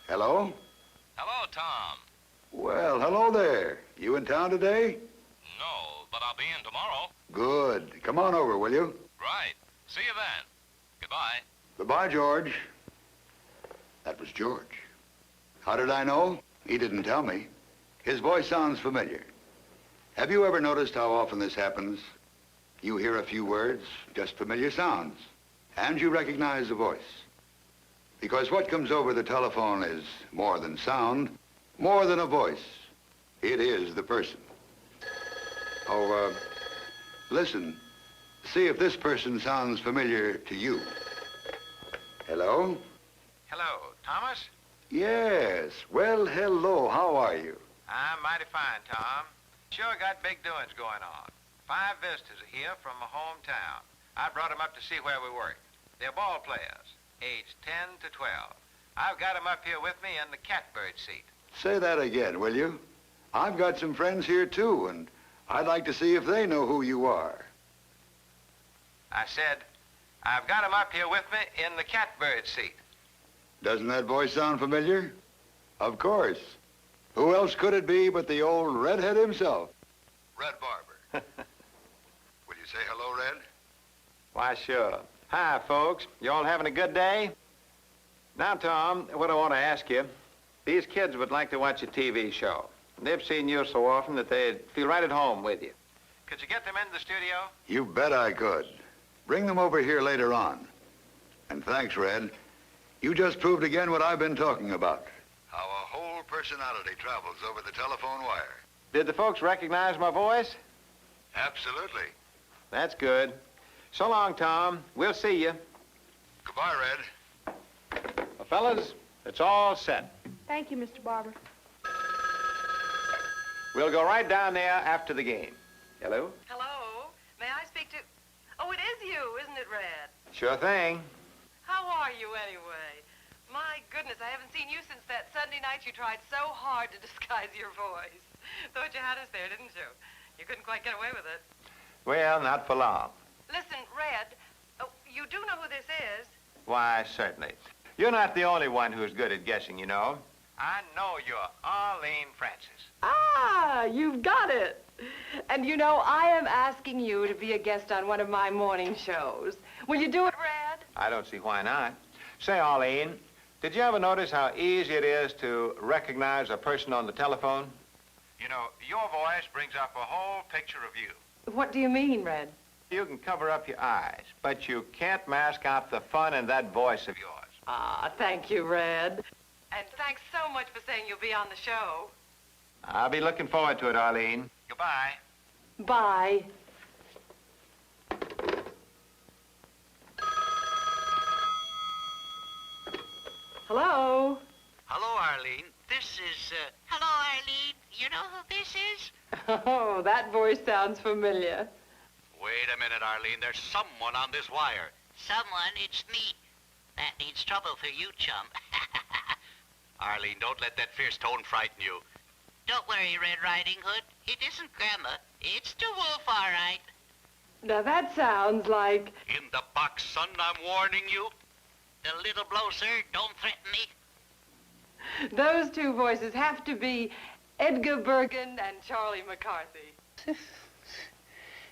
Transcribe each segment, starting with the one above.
Hello? Hello, Tom. Well, hello there. You in town today? No, but I'll be in tomorrow. Good. Come on over, will you? Right. See you then. Goodbye. Goodbye, George. That was George. How did I know? He didn't tell me. His voice sounds familiar. Have you ever noticed how often this happens? You hear a few words, just familiar sounds, and you recognize the voice. Because what comes over the telephone is more than sound, more than a voice. It is the person. Oh, listen. See if this person sounds familiar to you. Hello? Hello, Thomas? Yes. Well, hello. How are you? I'm mighty fine, Tom. Sure got big doings going on. 5 visitors are here from my hometown. I brought them up to see where we work. They're ball players, aged 10 to 12. I've got them up here with me in the catbird seat. Say that again, will you? I've got some friends here, too, and I'd like to see if they know who you are. I said, I've got them up here with me in the catbird seat. Doesn't that voice sound familiar? Of course. Who else could it be but the old redhead himself? Red Barber. Will you say hello, Red? Why, sure. Hi, folks. You all having a good day? Now, Tom, what I want to ask you, these kids would like to watch a TV show. They've seen you so often that they'd feel right at home with you. Could you get them in the studio? You bet I could. Bring them over here later on. And thanks, Red. You just proved again what I've been talking about. How a whole personality travels over the telephone wire. Did the folks recognize my voice? Absolutely. That's good. So long, Tom. We'll see you. Goodbye, Red. Well, fellas, it's all set. Thank you, Mr. Barber. We'll go right down there after the game. Hello? Hello? May I speak to... Oh, it is you, isn't it, Red? Sure thing. How are you, anyway? My goodness, I haven't seen you since that Sunday night you tried so hard to disguise your voice. Thought you had us there, didn't you? You couldn't quite get away with it. Well, not for long. Listen, Red, you do know who this is? Why, certainly. You're not the only one who's good at guessing, you know. I know you're Arlene Francis. Ah, you've got it. And you know, I am asking you to be a guest on one of my morning shows. Will you do it, Red? I don't see why not. Say, Arlene, did you ever notice how easy it is to recognize a person on the telephone? You know, your voice brings up a whole picture of you. What do you mean, Red? You can cover up your eyes, but you can't mask out the fun in that voice of yours. Ah, thank you, Red. And thanks so much for saying you'll be on the show. I'll be looking forward to it, Arlene. Goodbye. Bye. Hello? Hello, Arlene. This is, Hello, Arlene. You know who this is? Oh, that voice sounds familiar. Wait a minute, Arlene. There's someone on this wire. Someone, it's me. That means trouble for you, chum. Arlene, don't let that fierce tone frighten you. Don't worry, Red Riding Hood. It isn't Grandma. It's the wolf, all right. Now that sounds like... In the box, son, I'm warning you. The little blow, sir. Don't threaten me. Those two voices have to be Edgar Bergen and Charlie McCarthy.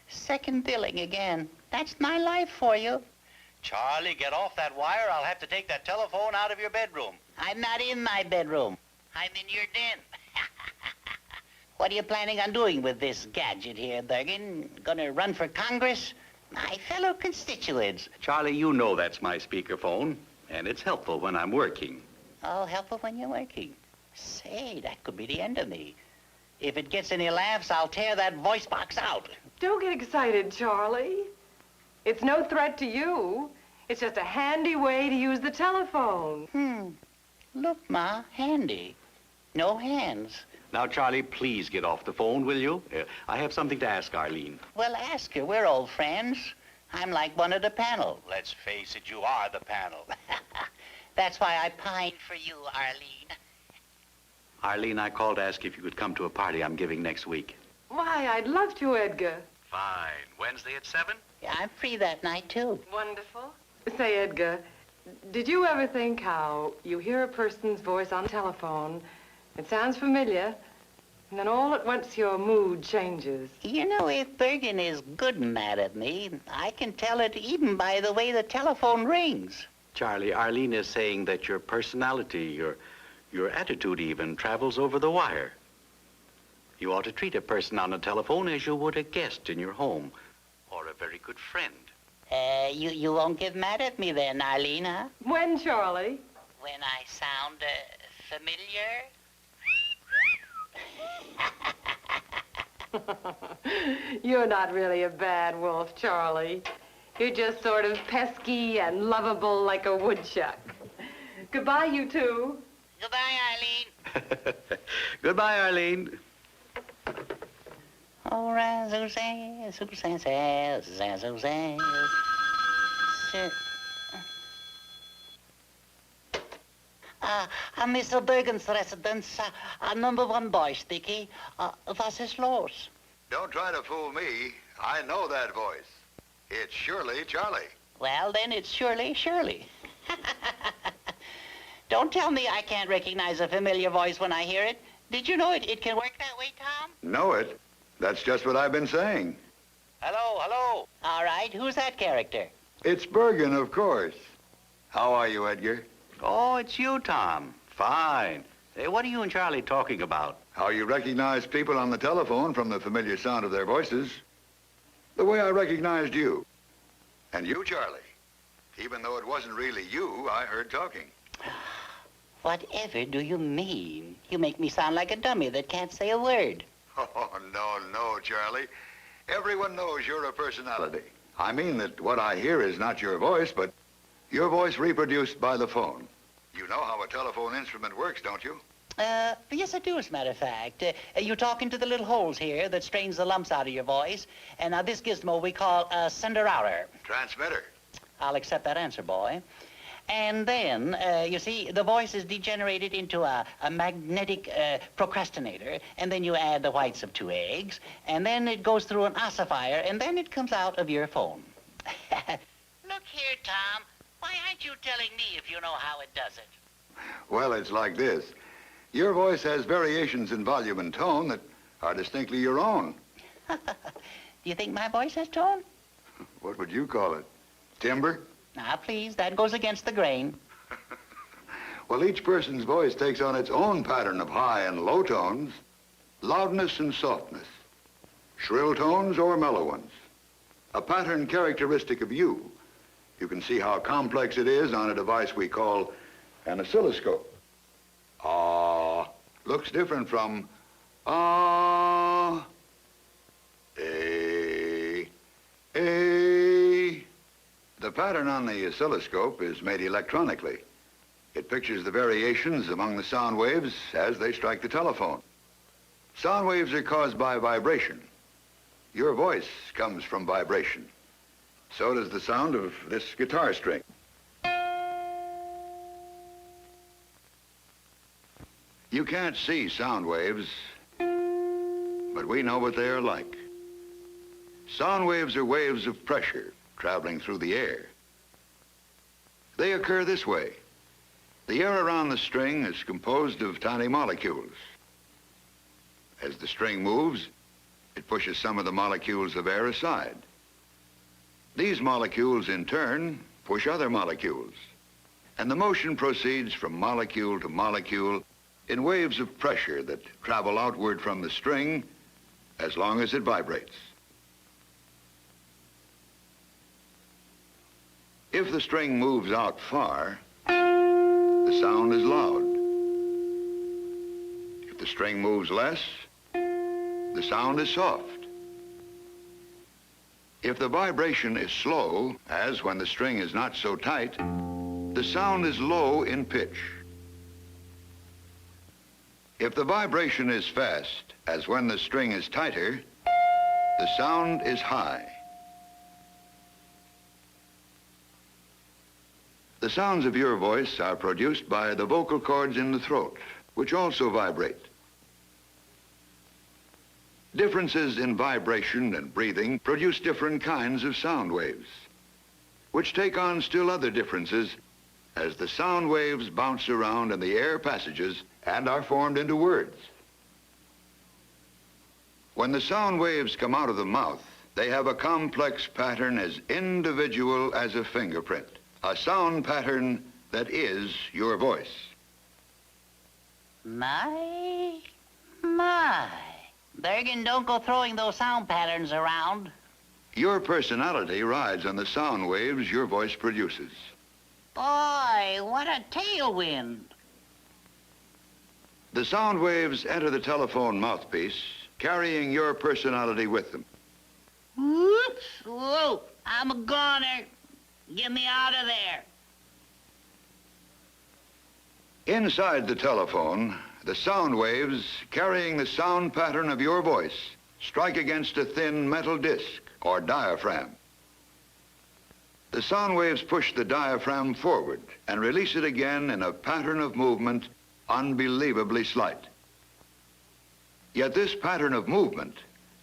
Second billing again. That's my life for you. Charlie, get off that wire. I'll have to take that telephone out of your bedroom. I'm not in my bedroom. I'm in your den. What are you planning on doing with this gadget here, Bergen? Gonna run for Congress? My fellow constituents. Charlie, you know that's my speakerphone, and it's helpful when I'm working. Oh, helpful when you're working. Say, that could be the end of me. If it gets any laughs, I'll tear that voice box out. Don't get excited, Charlie. It's no threat to you. It's just a handy way to use the telephone. Look, Ma, handy. No hands. Now, Charlie, please get off the phone, will you? I have something to ask Arlene. Well, ask her. We're old friends. I'm like one of the panel. Let's face it, you are the panel. That's why I pined for you, Arlene. Arlene, I called to ask if you could come to a party I'm giving next week. Why, I'd love to, Edgar. Fine. Wednesday at 7? Yeah, I'm free that night, too. Wonderful. Say, Edgar, Did you ever think how you hear a person's voice on the telephone, it sounds familiar, and then all at once your mood changes? You know, if Bergen is good and mad at me, I can tell it even by the way the telephone rings. Charlie, Arlene is saying that your personality, your attitude even, travels over the wire. You ought to treat a person on the telephone as you would a guest in your home, or a very good friend. You won't get mad at me then, Arlene, huh? When, Charlie? When I sound familiar? You're not really a bad wolf, Charlie. You're just sort of pesky and lovable like a woodchuck. Goodbye, you two. Goodbye, Arlene. Goodbye, Arlene. Oh, Suzanne, Suzanne, Suzanne, Suzanne. Mr. Bergen's residence, number 1 boy, Sticky. Was is los? Don't try to fool me. I know that voice. It's surely Charlie. Well, then it's surely Shirley. Don't tell me I can't recognize a familiar voice when I hear it. Did you know it can work that way, Tom? Know it? That's just what I've been saying. Hello, hello. All right, who's that character? It's Bergen, of course. How are you, Edgar? Oh, it's you, Tom. Fine. Hey, what are you and Charlie talking about? How you recognize people on the telephone from the familiar sound of their voices. The way I recognized you. And you, Charlie. Even though it wasn't really you, I heard talking. Whatever do you mean? You make me sound like a dummy that can't say a word. Oh, no, Charlie. Everyone knows you're a personality. I mean that what I hear is not your voice, but your voice reproduced by the phone. You know how a telephone instrument works, don't you? Yes, I do, as a matter of fact. You talk into the little holes here that strains the lumps out of your voice. And now this gizmo we call a sender outer. Transmitter. I'll accept that answer, boy. And then, you see, the voice is degenerated into a magnetic procrastinator, and then you add the whites of 2 eggs, and then it goes through an ossifier, and then it comes out of your phone. Look here, Tom. Why aren't you telling me if you know how it does it? Well, it's like this. Your voice has variations in volume and tone that are distinctly your own. Do you think my voice has tone? What would you call it? Timbre? Now, please, that goes against the grain. Well, each person's voice takes on its own pattern of high and low tones, loudness and softness, shrill tones or mellow ones. A pattern characteristic of you. You can see how complex it is on a device we call an oscilloscope. Ah looks different from ah, a. The pattern on the oscilloscope is made electronically. It pictures the variations among the sound waves as they strike the telephone. Sound waves are caused by vibration. Your voice comes from vibration. So does the sound of this guitar string. You can't see sound waves, but we know what they are like. Sound waves are waves of pressure traveling through the air. They occur this way. The air around the string is composed of tiny molecules. As the string moves, it pushes some of the molecules of air aside. These molecules, in turn, push other molecules. And the motion proceeds from molecule to molecule in waves of pressure that travel outward from the string as long as it vibrates. If the string moves out far, the sound is loud. If the string moves less, the sound is soft. If the vibration is slow, as when the string is not so tight, the sound is low in pitch. If the vibration is fast, as when the string is tighter, the sound is high. The sounds of your voice are produced by the vocal cords in the throat, which also vibrate. Differences in vibration and breathing produce different kinds of sound waves, which take on still other differences as the sound waves bounce around in the air passages and are formed into words. When the sound waves come out of the mouth, they have a complex pattern as individual as a fingerprint, a sound pattern that is your voice. My. Bergen, don't go throwing those sound patterns around. Your personality rides on the sound waves your voice produces. Boy, what a tailwind. The sound waves enter the telephone mouthpiece, carrying your personality with them. Whoops! Whoa! I'm a goner. Get me out of there. Inside the telephone, the sound waves, carrying the sound pattern of your voice, strike against a thin metal disc or diaphragm. The sound waves push the diaphragm forward and release it again in a pattern of movement unbelievably slight. Yet this pattern of movement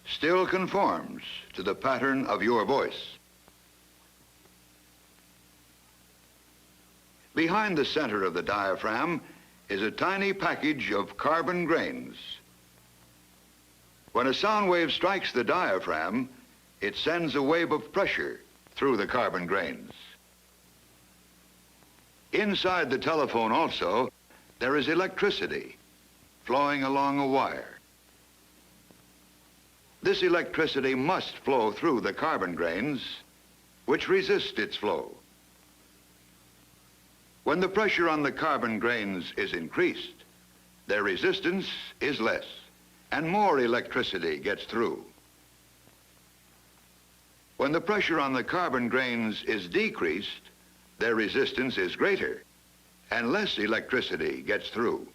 still conforms to the pattern of your voice. Behind the center of the diaphragm is a tiny package of carbon grains. When a sound wave strikes the diaphragm, it sends a wave of pressure through the carbon grains. Inside the telephone also, there is electricity flowing along a wire. This electricity must flow through the carbon grains, which resist its flow. When the pressure on the carbon grains is increased, their resistance is less, and more electricity gets through. When the pressure on the carbon grains is decreased, their resistance is greater, and less electricity gets through.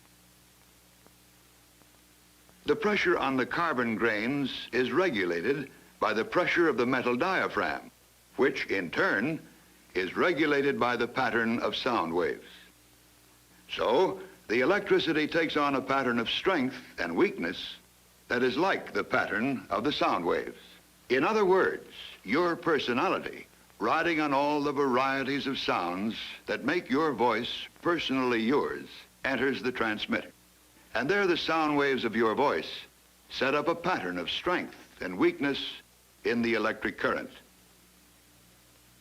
The pressure on the carbon grains is regulated by the pressure of the metal diaphragm, which in turn is regulated by the pattern of sound waves. So, the electricity takes on a pattern of strength and weakness that is like the pattern of the sound waves. In other words, your personality, riding on all the varieties of sounds that make your voice personally yours, enters the transmitter. And there the sound waves of your voice set up a pattern of strength and weakness in the electric current.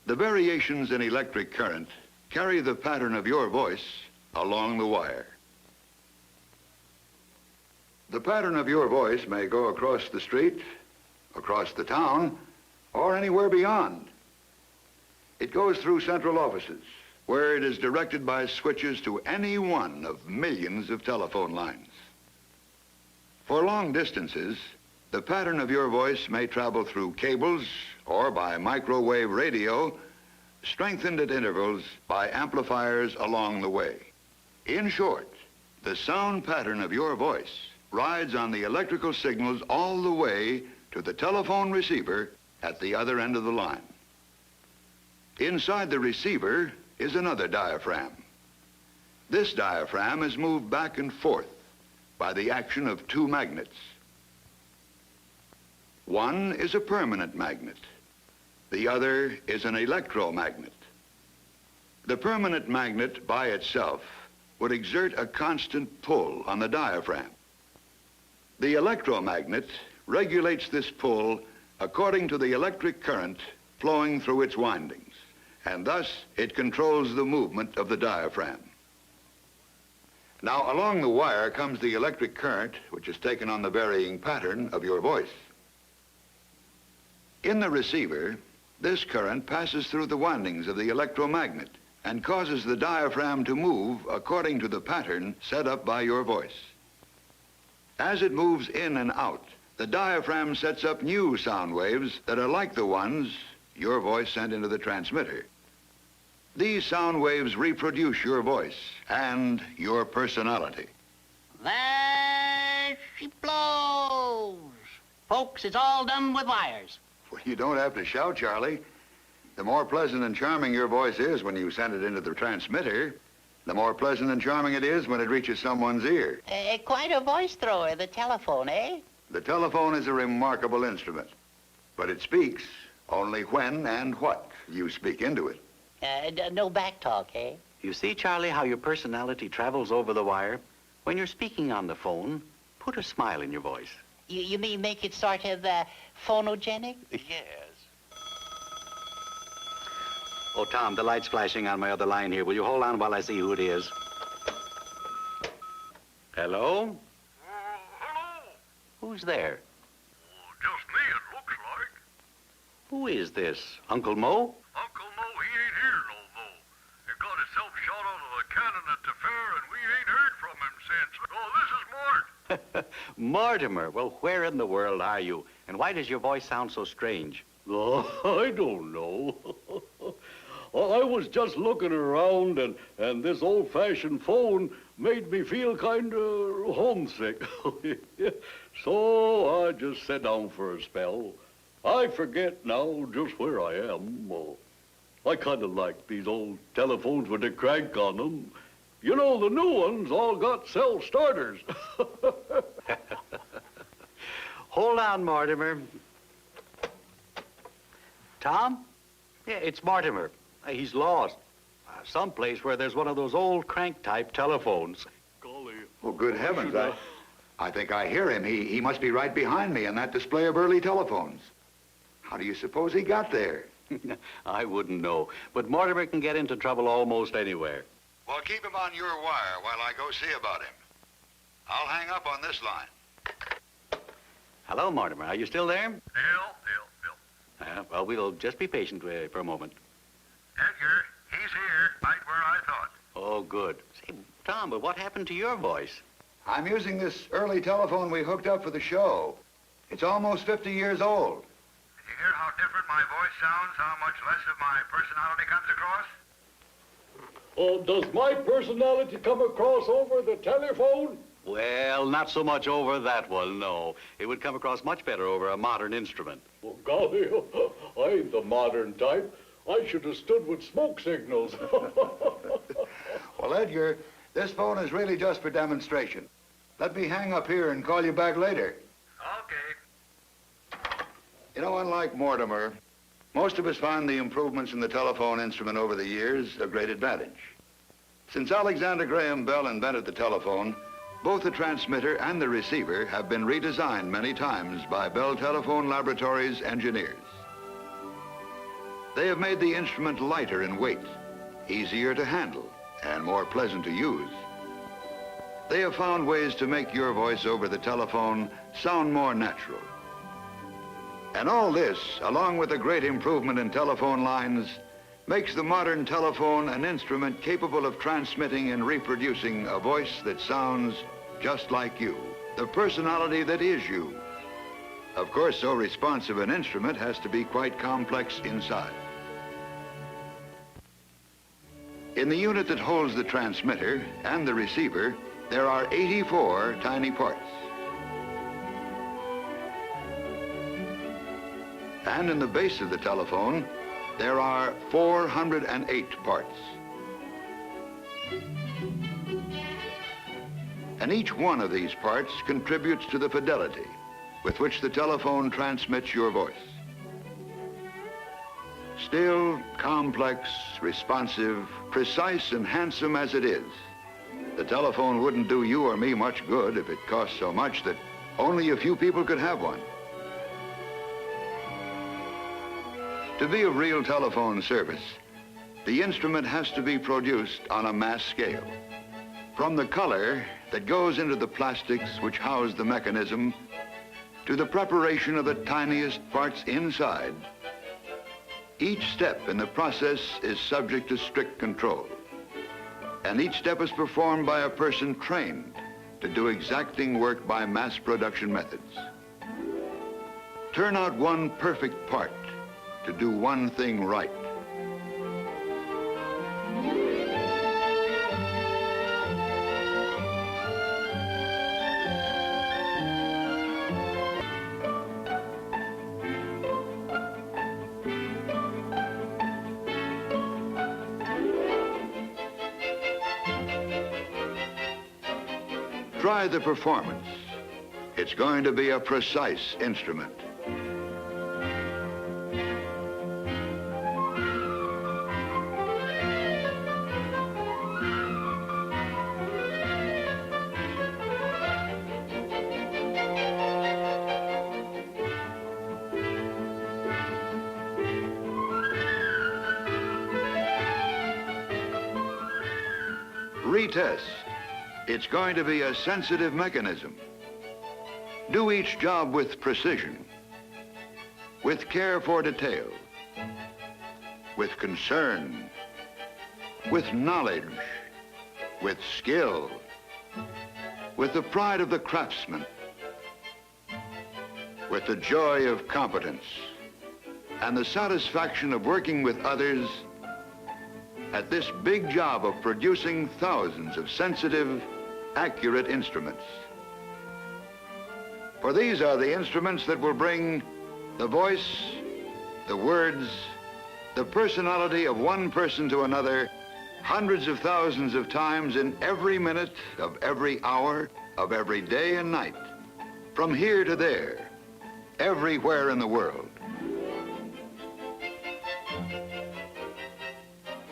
The variations in electric current carry the pattern of your voice along the wire. The pattern of your voice may go across the street, across the town, or anywhere beyond. It goes through central offices, where it is directed by switches to any one of millions of telephone lines. For long distances, the pattern of your voice may travel through cables or by microwave radio, strengthened at intervals by amplifiers along the way. In short, the sound pattern of your voice rides on the electrical signals all the way to the telephone receiver at the other end of the line. Inside the receiver is another diaphragm. This diaphragm is moved back and forth by the action of two magnets. One is a permanent magnet. The other is an electromagnet. The permanent magnet by itself would exert a constant pull on the diaphragm. The electromagnet regulates this pull according to the electric current flowing through its windings, and thus it controls the movement of the diaphragm. Now, along the wire comes the electric current, which is taken on the varying pattern of your voice. In the receiver, this current passes through the windings of the electromagnet and causes the diaphragm to move according to the pattern set up by your voice. As it moves in and out, the diaphragm sets up new sound waves that are like the ones your voice sent into the transmitter. These sound waves reproduce your voice and your personality. There she blows. Folks, it's all done with wires. Well, you don't have to shout, Charlie. The more pleasant and charming your voice is when you send it into the transmitter, the more pleasant and charming it is when it reaches someone's ear. Quite a voice thrower, the telephone, eh? The telephone is a remarkable instrument, but it speaks only when and what you speak into it. No back talk, eh? You see, Charlie, how your personality travels over the wire? When you're speaking on the phone, put a smile in your voice. You mean make it sort of phonogenic? Yes. Oh, Tom, the light's flashing on my other line here. Will you hold on while I see who it is? Hello? Hello. Who's there? Just me, it looks like. Who is this? Uncle Mo? Uncle Mo, he ain't here no more. He got himself shot out of a cannon at the fair, and we ain't heard from him since. Oh, this is Mort. Mortimer. Well, where in the world are you? And why does your voice sound so strange? Oh, I don't know. I was just looking around, and this old-fashioned phone made me feel kind of homesick. So I just sat down for a spell. I forget now just where I am. I kind of like these old telephones with the crank on them. You know, the new ones all got self-starters. Hold on, Mortimer. Tom? Yeah, it's Mortimer. He's lost. Someplace where there's one of those old crank-type telephones. Golly. Well, good heavens, I think I hear him. He must be right behind me in that display of early telephones. How do you suppose he got there? I wouldn't know. But Mortimer can get into trouble almost anywhere. Well, keep him on your wire while I go see about him. I'll hang up on this line. Hello, Mortimer. Are you still there? Bill. Well, we'll just be patient for a moment. Edgar, he's here, right where I thought. Oh, good. Say, Tom, but what happened to your voice? I'm using this early telephone we hooked up for the show. It's almost 50 years old. Did you hear how different my voice sounds, how much less of my personality comes across? Oh, does my personality come across over the telephone? Well, not so much over that one, no. It would come across much better over a modern instrument. Oh, golly, I ain't the modern type. I should have stood with smoke signals. Well, Edgar, this phone is really just for demonstration. Let me hang up here and call you back later. Okay. You know, unlike Mortimer, most of us find the improvements in the telephone instrument over the years a great advantage. Since Alexander Graham Bell invented the telephone, both the transmitter and the receiver have been redesigned many times by Bell Telephone Laboratories engineers. They have made the instrument lighter in weight, easier to handle, and more pleasant to use. They have found ways to make your voice over the telephone sound more natural. And all this, along with a great improvement in telephone lines, makes the modern telephone an instrument capable of transmitting and reproducing a voice that sounds just like you, the personality that is you. Of course, so responsive an instrument has to be quite complex inside. In the unit that holds the transmitter and the receiver, there are 84 tiny parts. And in the base of the telephone, there are 408 parts. And each one of these parts contributes to the fidelity with which the telephone transmits your voice. Still complex, responsive, precise, and handsome as it is, the telephone wouldn't do you or me much good if it cost so much that only a few people could have one. To be of real telephone service, the instrument has to be produced on a mass scale. From the color that goes into the plastics which house the mechanism to the preparation of the tiniest parts inside, each step in the process is subject to strict control. And each step is performed by a person trained to do exacting work by mass production methods. Turn out one perfect part to do one thing right. Try the performance. It's going to be a precise instrument. test. It's going to be a sensitive mechanism. Do each job with precision, with care for detail, with concern, with knowledge, with skill, with the pride of the craftsman, with the joy of competence, and the satisfaction of working with others at this big job of producing thousands of sensitive, accurate instruments. For these are the instruments that will bring the voice, the words, the personality of one person to another hundreds of thousands of times in every minute of every hour of every day and night, from here to there, everywhere in the world.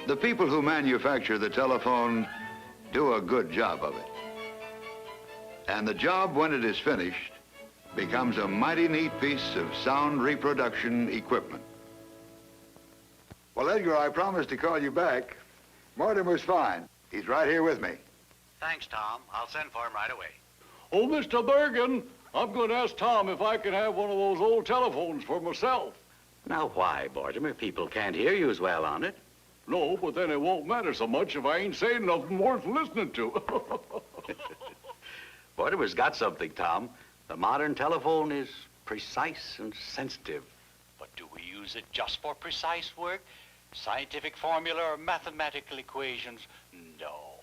The people who manufacture the telephone do a good job of it. And the job, when it is finished, becomes a mighty neat piece of sound reproduction equipment. Well, Edgar, I promised to call you back. Mortimer's fine. He's right here with me. Thanks, Tom. I'll send for him right away. Oh, Mr. Bergen, I'm going to ask Tom if I can have one of those old telephones for myself. Now, why, Mortimer? People can't hear you as well on it. No, but then it won't matter so much if I ain't saying nothing worth listening to. Mortimer's got something, Tom. The modern telephone is precise and sensitive. But do we use it just for precise work? Scientific formula or mathematical equations? No.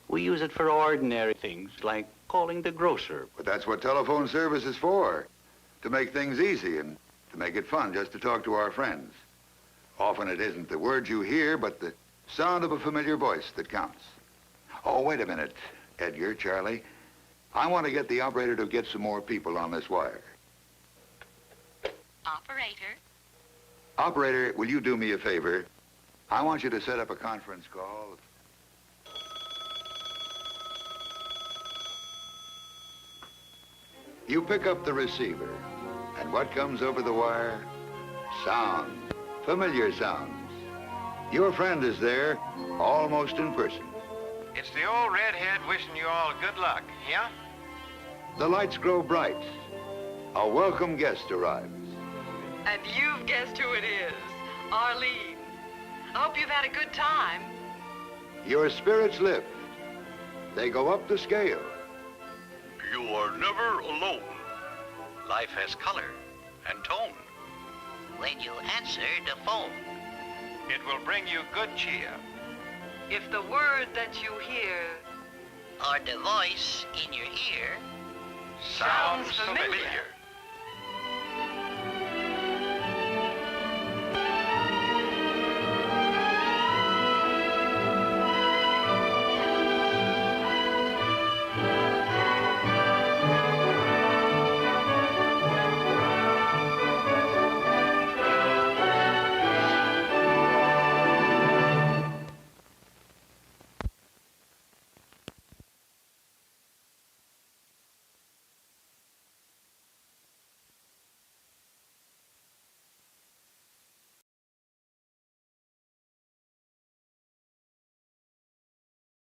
We use it for ordinary things, like calling the grocer. But that's what telephone service is for, to make things easy and to make it fun just to talk to our friends. Often it isn't the words you hear, but the sound of a familiar voice that counts. Oh, wait a minute, Edgar, Charlie. I want to get the operator to get some more people on this wire. Operator? Operator, will you do me a favor? I want you to set up a conference call. You pick up the receiver, and what comes over the wire? Sound. Familiar sounds. Your friend is there, almost in person. It's the old redhead wishing you all good luck, yeah? The lights grow bright. A welcome guest arrives. And you've guessed who it is. Arlene. I hope you've had a good time. Your spirits lift. They go up the scale. You are never alone. Life has color and tone. When you answer the phone, It will bring you good cheer. If the word that you hear or the voice in your ear sounds familiar,